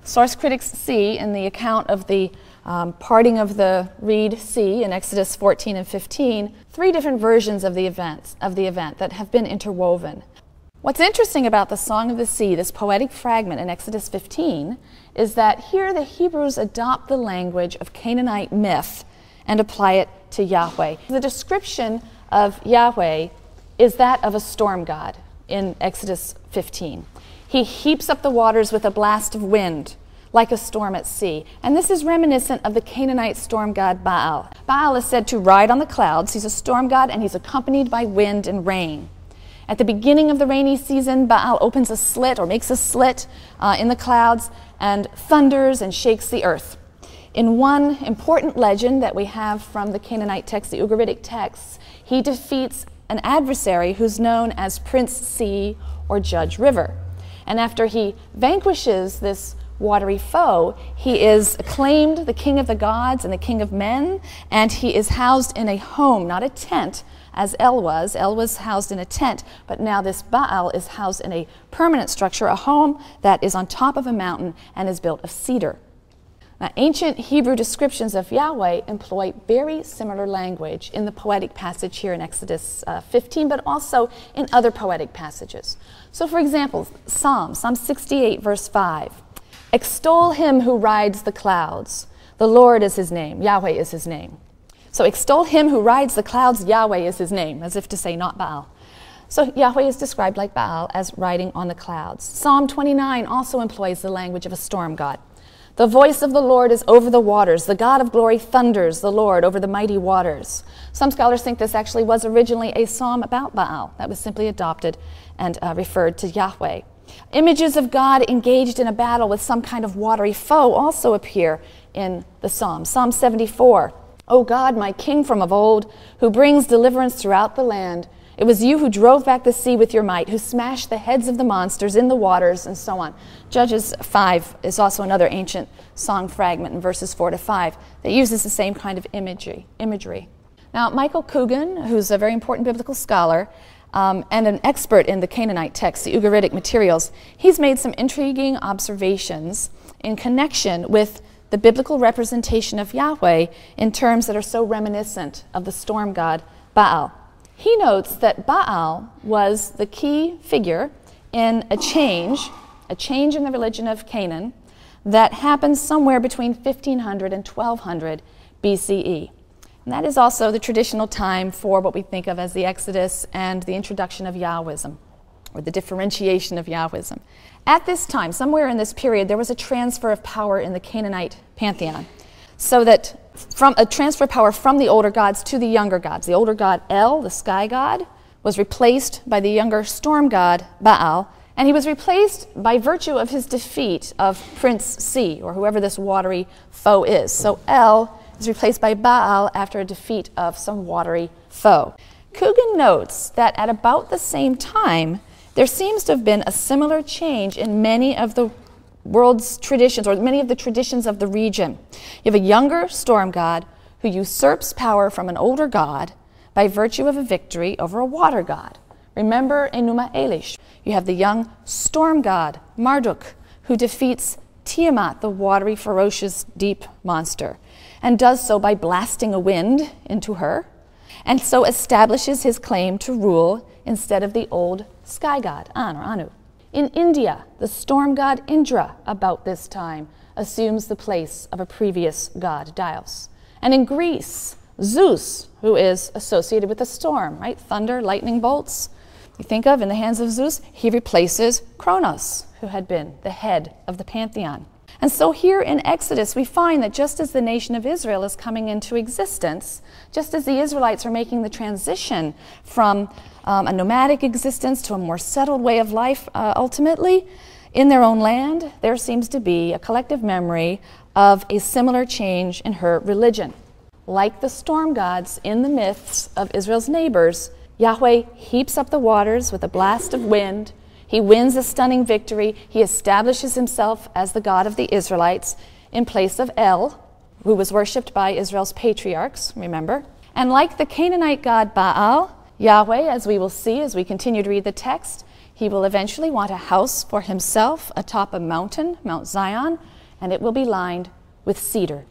Source critics see in the account of the parting of the Reed Sea in Exodus 14 and 15, 3 different versions of the event that have been interwoven. What's interesting about the Song of the Sea, this poetic fragment in Exodus 15, is that here the Hebrews adopt the language of Canaanite myth and apply it to Yahweh. The description of Yahweh is that of a storm god in Exodus 15. He heaps up the waters with a blast of wind, like a storm at sea. And this is reminiscent of the Canaanite storm god Baal. Baal is said to ride on the clouds. He's a storm god, and he's accompanied by wind and rain. At the beginning of the rainy season, Baal opens a slit or makes a slit in the clouds and thunders and shakes the earth. In one important legend that we have from the Canaanite text, the Ugaritic texts, he defeats an adversary who's known as Prince Sea or Judge River. And after he vanquishes this watery foe, he is acclaimed the king of the gods and the king of men, and he is housed in a home, not a tent, as El was. El was housed in a tent, but now this Baal is housed in a permanent structure, a home that is on top of a mountain and is built of cedar. Now, ancient Hebrew descriptions of Yahweh employ very similar language in the poetic passage here in Exodus 15, but also in other poetic passages. So, for example, Psalm 68, verse 5. Extol him who rides the clouds. The Lord is his name. Yahweh is his name. So extol him who rides the clouds. Yahweh is his name, as if to say not Baal. So Yahweh is described like Baal as riding on the clouds. Psalm 29 also employs the language of a storm god. The voice of the Lord is over the waters. The God of glory thunders, the Lord, over the mighty waters. Some scholars think this actually was originally a psalm about Baal that was simply adopted and referred to Yahweh. Images of God engaged in a battle with some kind of watery foe also appear in the psalm. Psalm 74, O God, my king from of old, who brings deliverance throughout the land. It was you who drove back the sea with your might, who smashed the heads of the monsters in the waters, and so on. Judges 5 is also another ancient song fragment in verses 4 to 5 that uses the same kind of imagery. Now, Michael Coogan, who's a very important biblical scholar, and an expert in the Canaanite text, the Ugaritic materials, he's made some intriguing observations in connection with the biblical representation of Yahweh in terms that are so reminiscent of the storm god Baal. He notes that Baal was the key figure in a change in the religion of Canaan that happened somewhere between 1500 and 1200 BCE. And that is also the traditional time for what we think of as the Exodus and the introduction of Yahwism, or the differentiation of Yahwism. At this time, somewhere in this period, there was a transfer of power in the Canaanite pantheon, so that from a transfer of power from the older gods to the younger gods. The older god El, the sky god, was replaced by the younger storm god Baal, and he was replaced by virtue of his defeat of Prince Sea, or whoever this watery foe is. So El is replaced by Baal after a defeat of some watery foe. Coogan notes that at about the same time, there seems to have been a similar change in many of the world's traditions, or many of the traditions of the region. You have a younger storm god who usurps power from an older god by virtue of a victory over a water god. Remember Enûma Eliš. You have the young storm god, Marduk, who defeats Tiamat, the watery, ferocious, deep monster, and does so by blasting a wind into her, and so establishes his claim to rule instead of the old sky god, An or Anu. In India, the storm god Indra, about this time, assumes the place of a previous god, Dios. And in Greece, Zeus, who is associated with the storm, right? Thunder, lightning bolts. You think of in the hands of Zeus, he replaces Kronos, who had been the head of the pantheon. And so here in Exodus, we find that just as the nation of Israel is coming into existence, just as the Israelites are making the transition from a nomadic existence to a more settled way of life, ultimately, in their own land, there seems to be a collective memory of a similar change in her religion. Like the storm gods in the myths of Israel's neighbors, Yahweh heaps up the waters with a blast of wind. He wins a stunning victory. He establishes himself as the God of the Israelites in place of El, who was worshipped by Israel's patriarchs, remember? And like the Canaanite god Baal, Yahweh, as we will see as we continue to read the text, He will eventually want a house for himself atop a mountain, Mount Zion, and it will be lined with cedar.